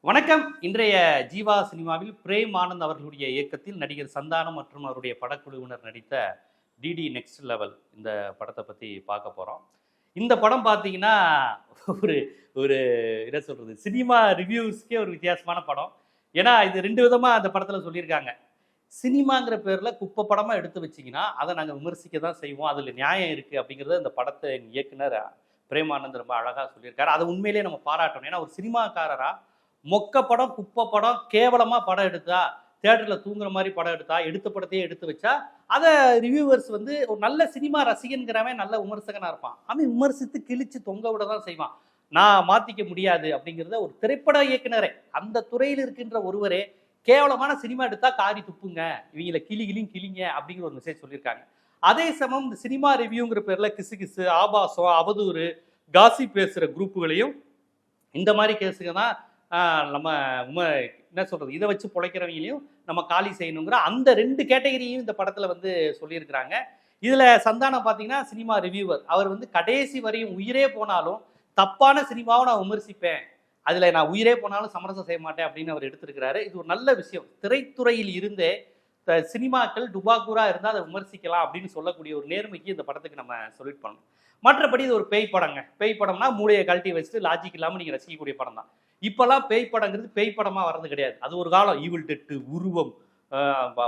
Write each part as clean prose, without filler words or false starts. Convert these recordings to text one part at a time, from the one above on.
வணக்கம். இன்றைய ஜீவா சினிமாவில் பிரேம் ஆனந்த் அவர்களுடைய இயக்கத்தில் நடிகர் சந்தானம் மற்றும் அவருடைய படக்குழுவினர் நடித்த டிடி நெக்ஸ்ட் லெவல் இந்த படத்தை பற்றி பார்க்க போகிறோம். இந்த படம் பார்த்தீங்கன்னா ஒரு ஒரு என்ன சொல்கிறது, சினிமா ரிவ்யூஸ்க்கே ஒரு வித்தியாசமான படம். ஏன்னா இது ரெண்டு விதமாக அந்த படத்தில் சொல்லியிருக்காங்க. சினிமாங்கிற பேரில் குப்பை படமாக எடுத்து வச்சிங்கன்னா அதை நாங்கள் விமர்சிக்க தான் செய்வோம், அதில் நியாயம் இருக்குது அப்படிங்கிறத இந்த படத்தை இயக்குனர் பிரேம் ஆனந்த் ரொம்ப அழகாக சொல்லியிருக்காரு. அதை உண்மையிலேயே நம்ம பாராட்டணும். ஏன்னா ஒரு சினிமாக்காரராக மொக்க படம், குப்பை படம், கேவலமா படம் எடுத்தா, தியேட்டர்ல தூங்குற மாதிரி படம் எடுத்தா, எடுத்த படத்தையே எடுத்து வச்சா, அதை ரிவ்யூவர்ஸ் வந்து ஒரு நல்ல சினிமா ரசிகன்கிறவன் நல்ல விமர்சகனா இருப்பான். அவன் விமர்சித்து கிழிச்சு தொங்க விட தான் செய்வான். நான் மாத்திக்க முடியாது அப்படிங்கிறத ஒரு திரைப்பட இயக்குனரே, அந்த துறையில் இருக்கின்ற ஒருவரே கேவலமான சினிமா எடுத்தா காரி துப்புங்க, இவங்கள கிளிங்க அப்படிங்கிற ஒரு மெசேஜ் சொல்லியிருக்காங்க. அதே சமயம் இந்த சினிமா ரிவ்யூங்கிற பேர்ல கிசு கிசு, ஆபாசம், அவதூறு, காசி பேசுற குரூப்புகளையும் இந்த மாதிரி கேஸுங்க தான் நம்ம என்ன சொல்றது, இதை வச்சு பிழைக்கிறவங்களையும் நம்ம காலி செய்யணுங்கிற அந்த ரெண்டு கேட்டகரியும் இந்த படத்துல வந்து சொல்லியிருக்கிறாங்க. இதுல சந்தானம் பார்த்தீங்கன்னா சினிமா ரிவ்யூவர். அவர் வந்து கடைசி வரையும் உயிரே போனாலும் தப்பான சினிமாவை நான் விமர்சிப்பேன், அதுல நான் உயிரே போனாலும் சமரசம் செய்ய மாட்டேன் அப்படின்னு அவர் எடுத்திருக்கிறாரு. இது ஒரு நல்ல விஷயம். திரைத்துறையில் இருந்தே சினிமாக்கள் டுபாக்கூரா இருந்தால் அதை விமர்சிக்கலாம் அப்படின்னு சொல்லக்கூடிய ஒரு நேர்மைக்கு இந்த படத்துக்கு நம்ம சொல்லிட்டு பண்ணணும். மற்றபடி இது ஒரு பேய் படங்க. பேய் படம்னா மூளையை கழட்டி வச்சுட்டு லாஜிக் இல்லாமல் நீங்கள் ரசிக்கக்கூடிய படம் தான். இப்போல்லாம் பேய் படங்கிறது பேய் படமாக வர்றது கிடையாது. அது ஒரு காலம். ஈவில் டெட்டு, உருவம்,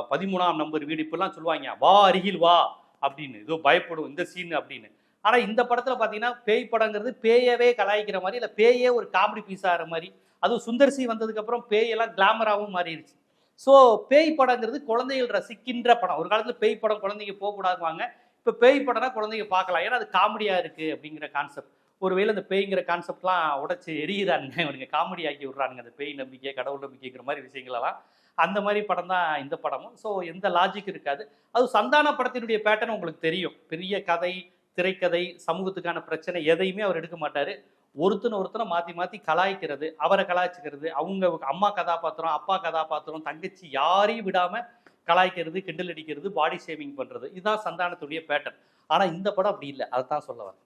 13ஆம் நம்பர் வீடு இப்பெல்லாம் சொல்லுவாங்க, வா அருகில் வா அப்படின்னு, ஏதோ பயப்படும் இந்த சீன் அப்படின்னு. ஆனால் இந்த படத்தில் பார்த்தீங்கன்னா பேய் படங்கிறது பேயவே கலாய்க்கிற மாதிரி, இல்லை பேயே ஒரு காமெடி பீஸ் ஆகிற மாதிரி. அதுவும் சுந்தர்சி வந்ததுக்கப்புறம் பேயெல்லாம் கிளாமராகவும் மாறிடுச்சு. ஸோ பேய் படங்கிறது குழந்தைகள் ரசிக்கின்ற படம். ஒரு காலத்தில் பேய் படம் குழந்தைங்க போகக்கூடாதுவாங்க. இப்போ பேய் படம்னா குழந்தைங்க பார்க்கலாம், ஏன்னா அது காமெடியாக இருக்குது அப்படிங்கிற கான்செப்ட். ஒருவேளை அந்த பேய்ங்கிற கான்செப்ட்லாம் உடச்சி எரிகிறானுங்க இவனுங்க, காமெடி ஆக்கி விட்றானுங்க அந்த பேய் நம்பிக்கை, கடவுள் நம்பிக்கைங்கிற மாதிரி விஷயங்களெல்லாம். அந்த மாதிரி படம் தான் இந்த படமும். ஸோ எந்த லாஜிக் இருக்காது. அது சந்தான படத்தினுடைய பேட்டர்ன் உங்களுக்கு தெரியும். பெரிய கதை, திரைக்கதை, சமூகத்துக்கான பிரச்சனை எதையுமே அவர் எடுக்க மாட்டார். ஒருத்தனை மாற்றி மாற்றி கலாய்க்கிறது, அவரை கலாய்ச்சிக்கிறது, அவங்க அம்மா கதாபாத்திரம், அப்பா கதாபாத்திரம், தங்கச்சி யாரையும் விடாமல் கலாய்க்கிறது, கிண்டல் அடிக்கிறது, பாடி ஷேமிங் பண்ணுறது, இதுதான் சந்தானத்துடைய பேட்டர்ன். ஆனால் இந்த படம் அப்படி இல்லை. அதை தான் சொல்ல வரேன்.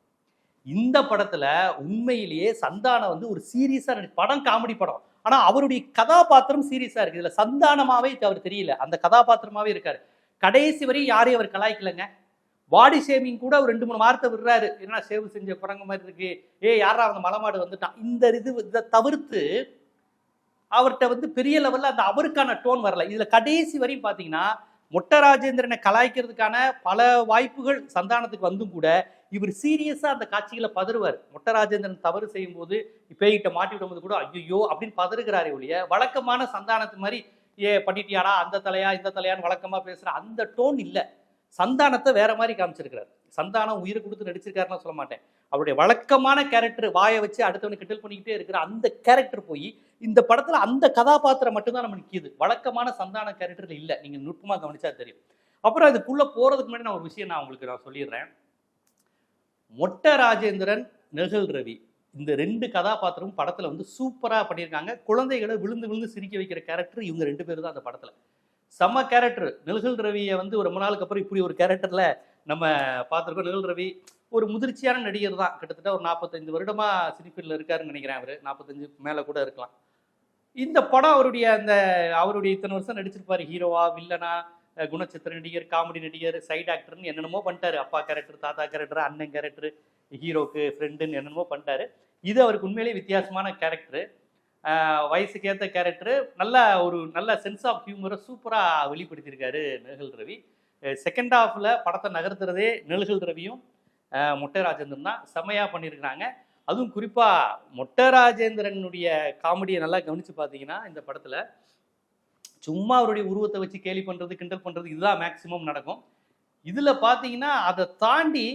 இந்த படத்தில் உண்மையிலேயே சந்தானம் வந்து ஒரு சீரியஸாக படம், காமெடி படம். ஆனால் அவருடைய கதாபாத்திரம் சீரியஸாக இருக்குது. இதில் சந்தானமாகவே அவர் தெரியல, அந்த கதாபாத்திரமாகவே இருக்கார். கடைசி வரையும் யாரையும் அவர் கலாய்க்கலைங்க. பாடி ஷேமிங் கூட ஒரு 2-3 வார்த்தை விடுறாரு. என்ன சேவு செஞ்ச குரங்கு மாதிரி இருக்கு, யாரா அவங்க மலமாடு வந்துட்டான், இதை தவிர்த்து அவர்கிட்ட வந்து பெரிய லெவலில் அந்த அவருக்கான டோன் வரல. இதில் கடைசி வரையும் பார்த்தீங்கன்னா மொட்டை ராஜேந்திரனை கலாய்க்கிறதுக்கான பல வாய்ப்புகள் சந்தானத்துக்கு வந்தும் கூட இவர் சீரியஸாக அந்த காட்சிகளை பதறுவார். மொட்டை ராஜேந்திரன் தவறு செய்யும் போது பேய்கிட்ட மாட்டி விடும்போது கூட ஐயோ அப்படின்னு பதறுகிறாரே ஒழிய, வழக்கமான சந்தானத்து மாதிரி பண்ணிட்டியாடா அந்த தலையா இந்த தலையான்னு வழக்கமாக பேசுகிற அந்த டோன் இல்லை. சந்தானத்தை வேற மாதிரி காமிச்சிருக்கிறார். சந்தானம் உயிரை கொடுத்து நடிச்சிருக்காருன்னு சொல்ல மாட்டேன். அவருடைய வழக்கமான கேரக்டர், வாயை வச்சு அடுத்தவனை கிண்டல் பண்ணிக்கிட்டே இருக்கிற அந்த கேரக்டர் போய் இந்த படத்துல அந்த கதாபாத்திரம் மட்டும்தான் நம்ம நிற்கிது. வழக்கமான சந்தான கேரக்டர்ல இல்லை. நீங்க நுட்பமா கவனிச்சா தெரியும். அப்புறம் அதுக்குள்ள போறதுக்கு முன்னாடி நான் ஒரு விஷயம் நான் சொல்லிடுறேன். மொட்டை ராஜேந்திரன், நெல்சல் ரவி, இந்த 2 கதாபாத்திரமும் படத்துல வந்து சூப்பரா பண்ணியிருக்காங்க. குழந்தைகளை விழுந்து விழுந்து சிரிக்க வைக்கிற கேரக்டர் இவங்க 2 பேரும் தான் அந்த படத்துல. செம்ம கேரக்டர். நெல்சல் ரவியை வந்து ரொம்ப நாளுக்கு அப்புறம் இப்படி ஒரு கேரக்டர்ல நம்ம பார்த்துருக்கோம். நெல்சல் ரவி ஒரு முதிர்ச்சியான நடிகர் தான். கிட்டத்தட்ட ஒரு 45 வருடமா சினிஃபீல்டில் இருக்காருன்னு நினைக்கிறேன். அவர் 45 மேலே கூட இருக்கலாம். இந்த படம் அவருடைய இத்தனை வருஷம் நடிச்சிருப்பாரு. ஹீரோவா, வில்லனா, குணச்சித்திர நடிகர், காமெடி நடிகர், சைடு ஆக்டர்னு என்னென்னமோ பண்ணிட்டாரு. அப்பா கேரக்டர், தாத்தா கேரக்டர், அண்ணன் கேரக்டர், ஹீரோக்கு ஃப்ரெண்டுன்னு என்னென்னமோ பண்ணிட்டாரு. இது அவருக்கு உண்மையிலேயே வித்தியாசமான கேரக்டர். வயசுக்கு ஏற்ற கேரக்டர். நல்ல சென்ஸ் ஆஃப் ஹியூமரை சூப்பராக வெளிப்படுத்தியிருக்காரு நெல்சல் ரவி. செகண்ட் ஹாஃபில் படத்தை நகர்த்துறதே நெல்சல் ரவியும் மொட்டை ராஜேந்திரன் தான். செம்மையாக பண்ணியிருக்கிறாங்க. அதுவும் குறிப்பாக மொட்டை ராஜேந்திரனுடைய காமெடியை நல்லா கவனித்து பார்த்தீங்கன்னா இந்த படத்தில் சும்மா அவருடைய உருவத்தை வச்சு கேலி பண்ணுறது, கிண்டல் பண்ணுறது, இதுதான் மேக்சிமம் நடக்கும். இதில் பார்த்தீங்கன்னா அதை தாண்டி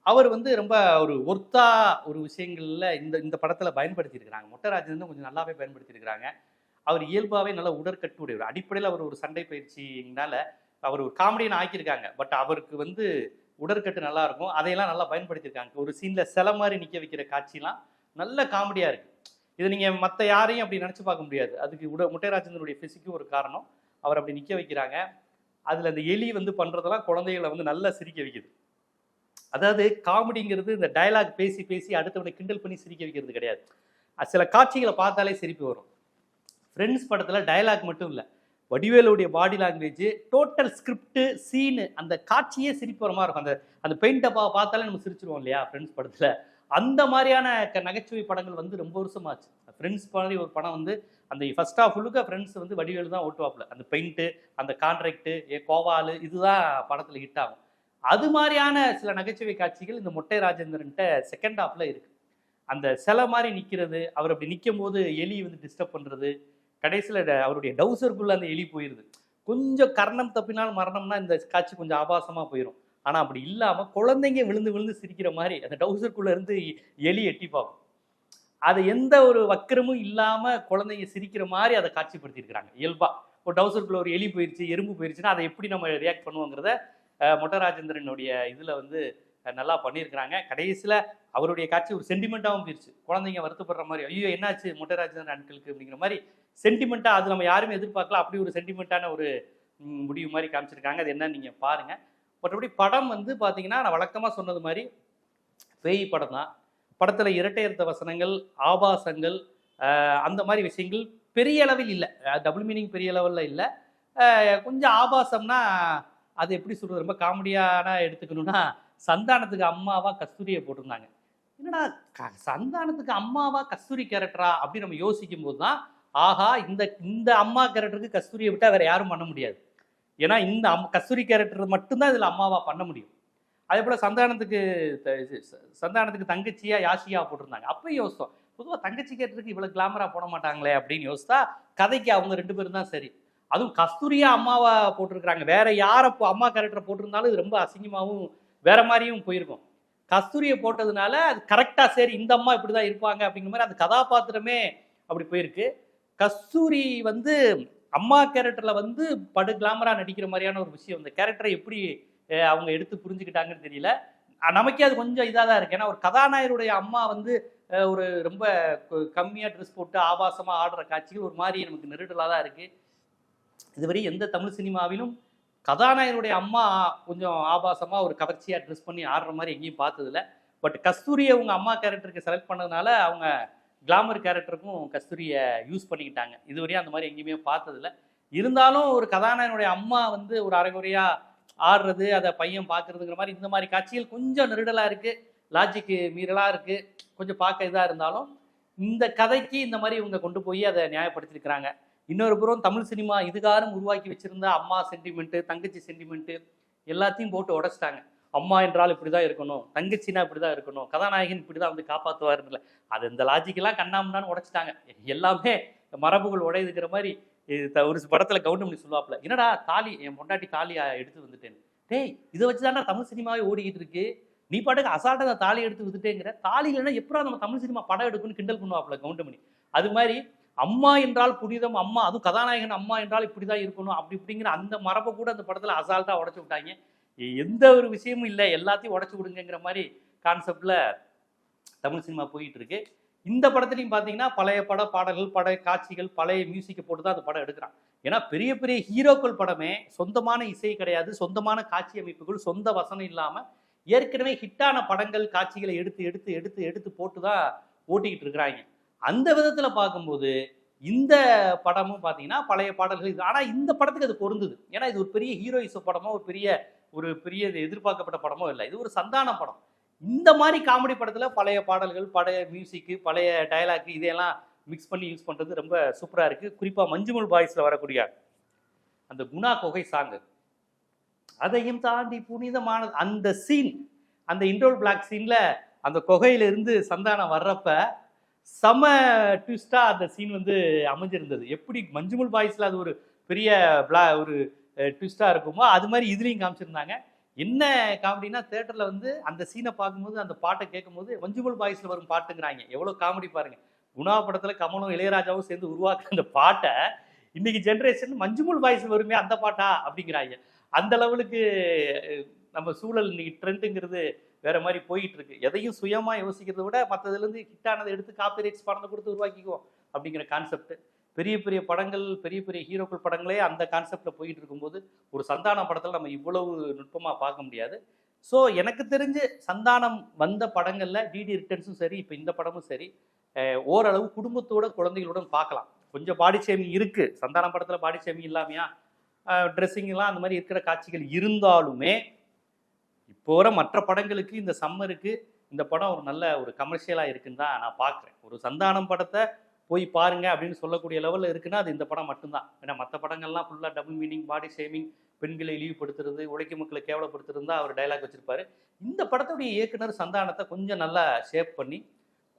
அவர் வந்து ரொம்ப ஒரு ஒர்த்தா ஒரு விஷயங்கள்ல இந்த படத்தில் பயன்படுத்தியிருக்கிறாங்க. மொட்டை ராஜேந்திரன் கொஞ்சம் நல்லாவே பயன்படுத்தியிருக்கிறாங்க. அவர் இயல்பாகவே நல்ல உடற்கட்டு உடையவர். அடிப்படையில் அவர் ஒரு சண்டை பயிற்சினால அவர் ஒரு காமெடியான ஆக்கியிருக்காங்க. பட் அவருக்கு வந்து உடற்கட்டு நல்லா இருக்கும். அதையெல்லாம் நல்லா பயன்படுத்தியிருக்காங்க. ஒரு சீனில் சில மாதிரி நிற்க வைக்கிற காட்சிலாம் நல்ல காமெடியாக இருக்குது. இதை நீங்கள் மற்ற யாரையும் அப்படி நினச்சி பார்க்க முடியாது. அதுக்கு மொட்டை ராஜேந்திரனுடைய ஃபிசிக்கும் ஒரு காரணம். அவர் அப்படி நிற்க வைக்கிறாங்க. அதில் அந்த எலி வந்து பண்ணுறதெல்லாம் குழந்தைகளை வந்து நல்லா சிரிக்க வைக்குது. அதாவது காமெடிங்கிறது இந்த டயலாக் பேசி பேசி அடுத்தவனை கிண்டல் பண்ணி சிரிக்க வைக்கிறது கிடையாது. சில காட்சிகளை பார்த்தாலே சிரிப்பு வரும். ஃப்ரெண்ட்ஸ் படத்துல டயலாக் மட்டும் இல்லை, வடிவேலுடைய body language, total script, scene, அந்த காட்சியே சிரிப்பு வர மாதிரி இருக்கும். அந்த அந்த பெயிண்டை பார்த்தாலே நம்ம சிரிச்சிருவோம் இல்லையா ஃப்ரெண்ட்ஸ் படத்துல. அந்த மாதிரியான நகைச்சுவை படங்கள் வந்து ரொம்ப வருஷமாச்சு. ஃப்ரெண்ட்ஸ் மாதிரி ஒரு படம் வந்து அந்த ஃபர்ஸ்ட் ஹாஃப் ஃபுல்லுக்கு ஃப்ரெண்ட்ஸ் வந்து வடிவேலு தான் ஓட்டுவாப்புல. அந்த பெயிண்ட்டு, அந்த கான்ட்ராக்ட், கோவாலு, இதுதான் படத்துல ஹிட் ஆகும். அது மாதிரியான சில நகைச்சுவை காட்சிகள் இந்த மொட்டை ராஜேந்திரன்ட்ட செகண்ட் ஹாஃப்ல இருக்கு. அந்த சிலை மாதிரி நிற்கிறது, அவர் அப்படி நிற்கும் போது எலி வந்து டிஸ்டர்ப் பண்ணுறது, கடைசியில் அவருடைய டவுசருக்குள்ளே அந்த எலி போயிடுது. கொஞ்சம் கர்ணம் தப்பினால் மரணம்னா இந்த காட்சி கொஞ்சம் ஆபாசமாக போயிடும். ஆனால் அப்படி இல்லாமல் குழந்தைங்க விழுந்து விழுந்து சிரிக்கிற மாதிரி அந்த டவுசருக்குள்ளே இருந்து எலி எட்டி பார்க்கும். அதை எந்த ஒரு வக்கிரமும் இல்லாமல் குழந்தைங்க சிரிக்கிற மாதிரி அதை காட்சிப்படுத்தியிருக்கிறாங்க இயல்பாக. ஒரு டவுசருக்குள்ளே ஒரு எலி போயிடுச்சு, எறும்பு போயிடுச்சுன்னா அதை எப்படி நம்ம ரியாக்ட் பண்ணுவோங்கிறத மொட்டை ராஜேந்திரனுடைய இதில் வந்து நல்லா பண்ணியிருக்கிறாங்க. கடைசியில் அவருடைய காட்சி ஒரு சென்டிமெண்ட்டாகவும் போயிடுச்சு. குழந்தைங்க வருத்தப்படுற மாதிரி, ஐயோ என்னாச்சு மொட்டை ராஜேந்திரன் அன்களுக்கு அப்படிங்கிற மாதிரி சென்டிமெண்ட்டாக, அது நம்ம யாருமே எதிர்பார்க்கல, அப்படி ஒரு சென்டிமெண்ட்டான ஒரு முடிவு மாதிரி காமிச்சிருக்காங்க. அது என்னன்னு நீங்கள் பாருங்கள். மற்றபடி படம் வந்து பார்த்தீங்கன்னா, நான் வழக்கமாக சொன்னது மாதிரி பேய் படம் தான். படத்தில் இரட்டையர்த்த வசனங்கள், ஆபாசங்கள், அந்த மாதிரி விஷயங்கள் பெரிய அளவில் இல்லை. டபுள் மீனிங் பெரிய லெவலில் இல்லை. கொஞ்சம் ஆபாசம்னா அது எப்படி சொல்கிறது, ரொம்ப காமெடியான எடுத்துக்கணும்னா, சந்தானத்துக்கு அம்மாவா கஸ்தூரியை போட்டிருந்தாங்க. என்னடா சந்தானத்துக்கு அம்மாவா கஸ்தூரி கேரக்டரா அப்படின்னு நம்ம யோசிக்கும் போது தான், ஆஹா இந்த அம்மா கேரக்டருக்கு கஸ்தூரியை விட்டால் வேற யாரும் பண்ண முடியாது. ஏன்னா இந்த கஸ்தூரி கேரக்டர் மட்டும்தான் இதில் அம்மாவா பண்ண முடியும். அதே போல் சந்தானத்துக்கு தங்கச்சியா யாஷியா போட்டிருந்தாங்க. அப்போ யோசித்தோம், பொதுவாக தங்கச்சி கேரக்டருக்கு இவ்வளோ கிளாமரா போட மாட்டாங்களே அப்படின்னு யோசித்தா, கதைக்கு அவங்க 2 பேரும் தான் சரி. அதுவும் கஸ்தூரியா அம்மாவா போட்டிருக்கிறாங்க. வேற யாரை அம்மா கேரக்டரை போட்டிருந்தாலும் இது ரொம்ப அசிங்கமாகவும் வேற மாதிரியும் போயிருக்கும். கஸ்தூரியை போட்டதுனால அது கரெக்டாக சரி இந்த அம்மா இப்படி தான் இருப்பாங்க அப்படிங்கிற மாதிரி அந்த கதாபாத்திரமே அப்படி போயிருக்கு. கஸ்தூரி வந்து அம்மா கேரக்டரில் வந்து படு கிளாமராக நடிக்கிற மாதிரியான ஒரு விஷயம். இந்த கேரக்டரை எப்படி அவங்க எடுத்து புரிஞ்சுக்கிட்டாங்கன்னு தெரியல. நமக்கே அது கொஞ்சம் இதாக தான் இருக்குது. ஏன்னா ஒரு கதாநாயகருடைய அம்மா வந்து ஒரு ரொம்ப கம்மியாக ட்ரெஸ் போட்டு ஆபாசமாக ஆடுற காட்சிகள் ஒரு மாதிரி நமக்கு நெருடலாக தான் இருக்குது. இதுவரை எந்த தமிழ் சினிமாவிலும் கதாநாயகனுடைய அம்மா கொஞ்சம் ஆபாசமாக ஒரு கவர்ச்சியாக ட்ரெஸ் பண்ணி ஆடுற மாதிரி எங்கேயும் பார்த்ததில்ல. பட் கஸ்தூரியை அவங்க அம்மா கேரக்டருக்கு செலக்ட் பண்ணதுனால அவங்க கிளாமர் கேரக்டருக்கும் கஸ்தூரியை யூஸ் பண்ணிக்கிட்டாங்க. இதுவரையும் அந்த மாதிரி எங்கேயுமே பார்த்ததில்ல. இருந்தாலும் ஒரு கதாநாயகனுடைய அம்மா வந்து ஒரு அரைகுறையாக ஆடுறது, அதை பையன் பார்க்குறதுங்கிற மாதிரி இந்த மாதிரி காட்சிகள் கொஞ்சம் நெருடலாக இருக்குது, லாஜிக்கு மீறலாக இருக்குது, கொஞ்சம் பார்க்க இதாக இருந்தாலும் இந்த கதைக்கு இந்த மாதிரி இவங்க கொண்டு போய் அதை நியாயப்படுத்தியிருக்கிறாங்க. இன்னொரு புறம் தமிழ் சினிமா இதுகாரம் உருவாக்கி வச்சிருந்த அம்மா சென்டிமெண்ட்டு, தங்கச்சி சென்டிமெண்ட்டு எல்லாத்தையும் போட்டு உடச்சிட்டாங்க. அம்மா என்றால் இப்படி தான் இருக்கணும், தங்கச்சினா இப்படி தான் இருக்கணும், கதாநாயகன் இப்படி தான் வந்து காப்பாற்றுவாருன்னு அது இந்த லாஜிக்கெல்லாம் கண்ணாமண்ணான்னு உடச்சிட்டாங்க. எல்லாமே மரபுகள் உடையுதுங்கிற மாதிரி ஒரு படத்தில் கவுண்டமணி சொல்லுவாப்புல, என்னடா தாலி என் பொண்டாட்டி தாலியை எடுத்து வந்துட்டேன்னு. டேய் இதை வச்சு தானே தமிழ் சினிமாவே ஓடிக்கிட்டு இருக்கு, நீ பாட்டுக்கு அசால்ட்டாக தாலி எடுத்து வந்துட்டேங்கிற, தாலி இல்லைன்னா எப்படா நம்ம தமிழ் சினிமா படம் எடுக்குன்னு கிண்டல் பண்ணுவாப்புல கவுண்டமணி. அது மாதிரி அம்மா என்றால் புனிதம், அம்மா அதுவும் கதாநாயகன் அம்மா என்றால் இப்படிதான் இருக்கணும் அப்படி இப்படிங்கிற அந்த மரபை கூட அந்த படத்துல அசால்ட்டா உடச்சு விட்டாங்க. எந்த ஒரு விஷயமும் இல்லை, எல்லாத்தையும் உடச்சு விடுங்கிற மாதிரி கான்செப்ட்ல தமிழ் சினிமா போயிட்டு இருக்கு. இந்த படத்துலையும் பார்த்தீங்கன்னா பழைய பட பாடல்கள், பழைய காட்சிகள், பழைய மியூசிக்கை போட்டு தான் அந்த படம் எடுக்கிறான். ஏன்னா பெரிய பெரிய ஹீரோக்கள் படமே சொந்தமான இசை கிடையாது, சொந்தமான காட்சி அமைப்புகள், சொந்த வசனம் இல்லாமல் ஏற்கனவே ஹிட்டான படங்கள் காட்சிகளை எடுத்து எடுத்து எடுத்து எடுத்து போட்டு தான் ஓட்டிக்கிட்டு இருக்கிறாங்க. அந்த விதத்தில் பார்க்கும்போது இந்த படமும் பார்த்தீங்கன்னா பழைய பாடல்கள் இது. ஆனால் இந்த படத்துக்கு அது பொருந்தது. ஏன்னா இது ஒரு பெரிய ஹீரோயிச படமோ ஒரு பெரிய எதிர்பார்க்கப்பட்ட படமோ இல்லை, இது ஒரு சந்தான படம். இந்த மாதிரி காமெடி படத்தில் பழைய பாடல்கள், பழைய மியூசிக்கு, பழைய டயலாக் இதையெல்லாம் மிக்ஸ் பண்ணி யூஸ் பண்ணுறது ரொம்ப சூப்பராக இருக்குது. குறிப்பாக மஞ்சுமல் பாய்ஸில் வரக்கூடிய அந்த குணா கொகை சாங்கு, அதையும் தாண்டி புனிதமானது அந்த சீன், அந்த இன்ட்ரோல் பிளாக் சீனில் அந்த கொகையிலிருந்து சந்தானம் வர்றப்ப செம ட்விஸ்டாக அந்த சீன் வந்து அமைஞ்சிருந்தது. எப்படி மஞ்சுமல் பாய்ஸில் அது ஒரு பெரிய ஒரு ட்விஸ்டாக இருக்குமோ அது மாதிரி இதுலேயும் காமிச்சிருந்தாங்க. என்ன காமெடினா தேட்டரில் வந்து அந்த சீனை பார்க்கும்போது அந்த பாட்டை கேட்கும்போது மஞ்சுமல் பாய்ஸில் வரும் பாட்டுங்கிறாங்க. எவ்வளோ காமெடி பாருங்கள். குணா படத்தில் கமலும் இளையராஜாவும் சேர்ந்து உருவாக்குற அந்த பாட்டை இன்னைக்கு ஜென்ரேஷன் மஞ்சுமல் பாய்ஸ் வருமே அந்த பாட்டா அப்படிங்கிறாங்க. அந்த லெவலுக்கு நம்ம சூழல் இன்னைக்கு ட்ரெண்டுங்கிறது வேற மாதிரி போயிட்டு இருக்கு. எதையும் சுயமா யோசிக்கிறத விட மற்றதுலேருந்து ஹிட்டானதை எடுத்து காப்பிரைட்ஸ் பணத்தை கொடுத்து உருவாக்கிக்குவோம் அப்படிங்கிற கான்செப்ட். பெரிய பெரிய படங்கள், பெரிய பெரிய ஹீரோக்கள் படங்களே அந்த கான்செப்ட்ல போயிட்டு இருக்கும்போது ஒரு சந்தானம் படத்தில் நம்ம இவ்வளவு நுட்பமாக பார்க்க முடியாது. ஸோ எனக்கு தெரிஞ்சு சந்தானம் வந்த படங்களில் டிடி ரிட்டர்ன்ஸும் சரி, இப்போ இந்த படமும் சரி, ஓரளவு குடும்பத்தோட குழந்தைகளுடன் பார்க்கலாம். கொஞ்சம் பாடி ஷேமிங் இருக்குது. சந்தானம் படத்தில் பாடி ஷேமிங் இல்லாமையா, ட்ரெஸ்ஸிங்லாம் அந்த மாதிரி இருக்கிற காட்சிகள் இருந்தாலுமே இப்போ வர மற்ற படங்களுக்கு இந்த சம்மருக்கு இந்த படம் ஒரு நல்ல ஒரு கமர்ஷியலாக இருக்குன்னு தான் நான் பார்க்குறேன். ஒரு சந்தானம் படத்தை போய் பாருங்க அப்படின்னு சொல்லக்கூடிய லெவலில் இருக்குன்னா அது இந்த படம் மட்டும்தான். ஏன்னா மற்ற படங்கள்லாம் ஃபுல்லாக டபுள் மீனிங், பாடி ஷேமிங், பெண்களை இழிவுபடுத்துறது, உழைக்கும் மக்களை கேவலப்படுத்துறது தான் அவர் டைலாக் வச்சிருப்பாரு. இந்த படத்துடைய இயக்குனர் சந்தானத்தை கொஞ்சம் நல்லா ஷேப் பண்ணி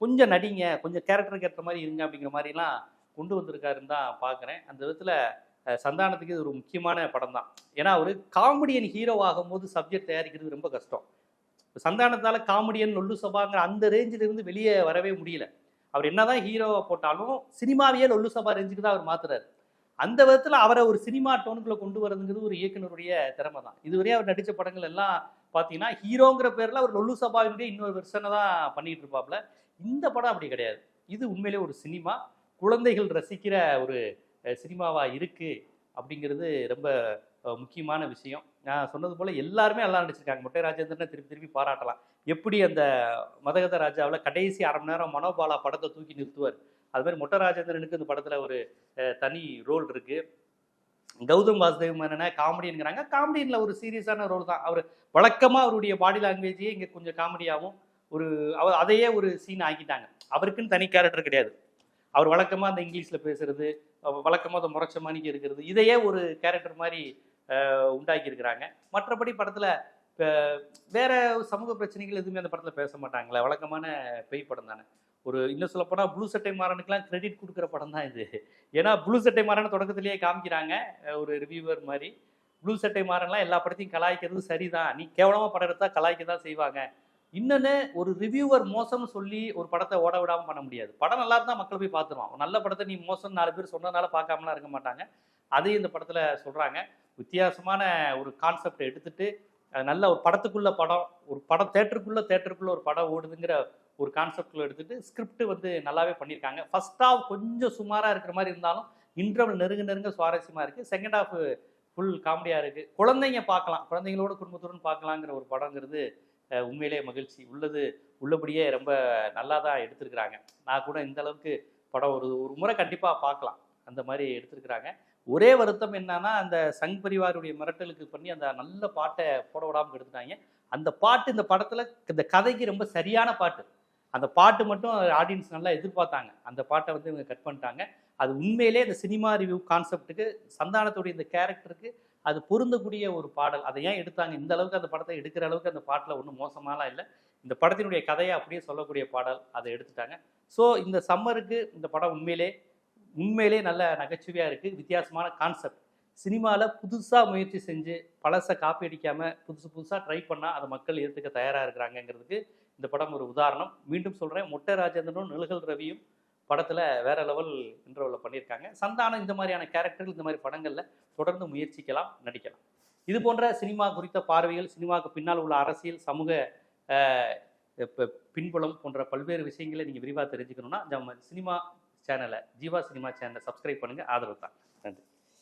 கொஞ்சம் நடிங்க, கொஞ்சம் கேரக்டருக்கு ஏற்ற மாதிரி இருங்க அப்படிங்கிற மாதிரிலாம் கொண்டு வந்திருக்காருன்னு தான் பார்க்குறேன். அந்த விதத்தில் சந்தானத்துக்கு இது ஒரு முக்கியமான படம் தான். ஏன்னா ஒரு காமெடியன் ஹீரோ ஆகும்போது சப்ஜெக்ட் தயாரிக்கிறது ரொம்ப கஷ்டம். சந்தானத்தால் காமெடியன் லொல்லு சபாங்கிற அந்த ரேஞ்சிலிருந்து வெளியே வரவே முடியல. அவர் என்னதான் ஹீரோவை போட்டாலும் சினிமாவையே லொல்லு சபா ரேஞ்சுக்கு தான் அவர் மாத்துறாரு. அந்த விதத்தில் அவரை ஒரு சினிமா டோனுக்குள்ள கொண்டு வரதுங்கிறது ஒரு இயக்குனருடைய திறமை தான். இதுவரையும் அவர் நடித்த படங்கள் எல்லாம் பார்த்தீங்கன்னா ஹீரோங்கிற பேரில் அவர் லொல்லு சபாவினுடைய இன்னொரு வெர்ஷனை தான் பண்ணிட்டு இருப்பாப்புல. இந்த படம் அப்படி கிடையாது. இது உண்மையிலே ஒரு சினிமா, குழந்தைகள் ரசிக்கிற ஒரு சினிமாவாக இருக்குது அப்படிங்கிறது ரொம்ப முக்கியமான விஷயம். நான் சொன்னது போல் எல்லாருமே நல்லா நடிச்சிருக்காங்க. மொட்டை ராஜேந்திரனை திருப்பி திருப்பி பாராட்டலாம். எப்படி அந்த மதகத ராஜாவில் கடைசி அரை மணி நேரம் மனோபாலா படத்தை தூக்கி நிறுத்துவார், அது மாதிரி மொட்டை ராஜேந்திரனுக்கு இந்த படத்தில் ஒரு தனி ரோல் இருக்குது. கௌதம் வாசுதேவ் மேனனை காமெடிங்கிறாங்க. காமெடியில் ஒரு சீரியஸான ரோல் தான். அவர் வழக்கமாக அவருடைய பாடி லாங்குவேஜையே இங்கே கொஞ்சம் காமெடியாகவும் ஒரு அதையே ஒரு சீன் ஆக்கிட்டாங்க. அவருக்குன்னு தனி கேரக்டர் கிடையாது. அவர் வழக்கமாக அந்த இங்கிலீஷில் பேசுறது, வழக்கமாக அதை முறைச்ச மாணிக்கு இருக்கிறது, இதையே ஒரு கேரக்டர் மாதிரி உண்டாக்கியிருக்கிறாங்க. மற்றபடி படத்தில் வேற சமூக பிரச்சனைகள் எதுவுமே அந்த படத்தில் பேச மாட்டாங்களே. வழக்கமான பேய் படம் தானே. ஒரு இன்னும் சொல்லப்போனால் ப்ளூ சட்டை மாறனுக்கெல்லாம் கிரெடிட் கொடுக்குற படம் தான் இது. ஏன்னா ப்ளூ சட்டை மாறனை தொடக்கத்திலேயே காமிக்கிறாங்க ஒரு ரிவ்யூவர் மாதிரி. ப்ளூ சட்டை மாறன்லாம் எல்லா படத்தையும் கலாய்க்கிறது சரிதான், நீ கேவலமாக படம் எடுத்தால் கலாய்க்க தான் செய்வாங்க. இன்னொன்று, ஒரு ரிவ்யூவர் மோசம்னு சொல்லி ஒரு படத்தை ஓட விடாமல் பண்ண முடியாது. படம் நல்லா இருந்தால் மக்கள் போய் பார்த்துருவான். நல்ல படத்தை நீ மோசம் 4 பேர் சொன்னதுனால பார்க்காமலாம் இருக்க மாட்டாங்க. அதையும் இந்த படத்தில் சொல்கிறாங்க. வித்தியாசமான ஒரு கான்செப்டை எடுத்துகிட்டு நல்ல ஒரு படத்துக்குள்ள படம், ஒரு படம் தேட்டருக்குள்ள ஒரு படம் ஓடுதுங்கிற ஒரு கான்செப்டில் எடுத்துகிட்டு ஸ்கிரிப்ட் வந்து நல்லாவே பண்ணியிருக்காங்க. ஃபர்ஸ்ட் ஹாஃப் கொஞ்சம் சுமாராக இருக்கிற மாதிரி இருந்தாலும் இன்டர்வல் நெருங்க சுவாரஸ்யமாக இருக்குது. செகண்ட் ஹாஃப் ஃபுல் காமெடியாக இருக்குது. குழந்தைங்க பார்க்கலாம், குழந்தைங்களோட குடும்பத்துடன் பார்க்கலாங்கிற ஒரு படங்கிறது உண்மையிலே மகிழ்ச்சி. உள்ளபடியே ரொம்ப நல்லா தான் எடுத்திருக்கிறாங்க. நான் கூட இந்த அளவுக்கு படம் ஒரு முறை கண்டிப்பாக பார்க்கலாம், அந்த மாதிரி எடுத்திருக்கிறாங்க. ஒரே வருத்தம் என்னன்னா, அந்த சங் பரிவாருடைய மிரட்டலுக்கு பண்ணி அந்த நல்ல பாட்டை போட விடாமல் எடுத்துட்டாங்க. அந்த பாட்டு இந்த படத்தில் இந்த கதைக்கு ரொம்ப சரியான பாட்டு. அந்த பாட்டு மட்டும் ஆடியன்ஸ் நல்லா எதிர்பார்த்தாங்க. அந்த பாட்டை வந்து இவங்க கட் பண்ணிட்டாங்க. அது உண்மையிலே இந்த சினிமா ரிவ்யூ கான்செப்டுக்கு, சந்தானத்துடைய இந்த கேரக்டருக்கு அது பொருந்தக்கூடிய ஒரு பாடல். அதை ஏன் எடுத்தாங்க? இந்த அளவுக்கு அந்த படத்தை எடுக்கிற அளவுக்கு அந்த பாட்டில் ஒன்றும் மோசமாலாம் இல்லை. இந்த படத்தினுடைய கதையை அப்படியே சொல்லக்கூடிய பாடல், அதை எடுத்துட்டாங்க. ஸோ இந்த சம்மருக்கு இந்த படம் உண்மையிலே நல்ல நகைச்சுவையாக இருக்குது. வித்தியாசமான கான்செப்ட். சினிமாவில் புதுசாக முயற்சி செஞ்சு பழசை காப்பி அடிக்காமல் புதுசாக ட்ரை பண்ணால் அதை மக்கள் ஏற்றுக்க தயாராக இருக்கிறாங்கிறதுக்கு இந்த படம் ஒரு உதாரணம். மீண்டும் சொல்கிறேன், மொட்டை ராஜேந்திரனும் நிழல் ரவியும் படத்தில் வேற லெவல் இன்ட்ரோவில் பண்ணியிருக்காங்க. சந்தானம் இந்த மாதிரியான கேரக்டர்கள் இந்த மாதிரி படங்களில் தொடர்ந்து முயற்சிக்கலாம், நடிக்கலாம். இது போன்ற சினிமா குறித்த பார்வைகள், சினிமாவுக்கு பின்னால் உள்ள அரசியல், சமூக பின்புலம் போன்ற பல்வேறு விஷயங்களை நீங்கள் விரிவாக தெரிஞ்சுக்கணுன்னா நம்ம சினிமா சேனலை, ஜீவா சினிமா சேனலை சப்ஸ்கிரைப் பண்ணுங்கள், ஆதரவு தான். நன்றி.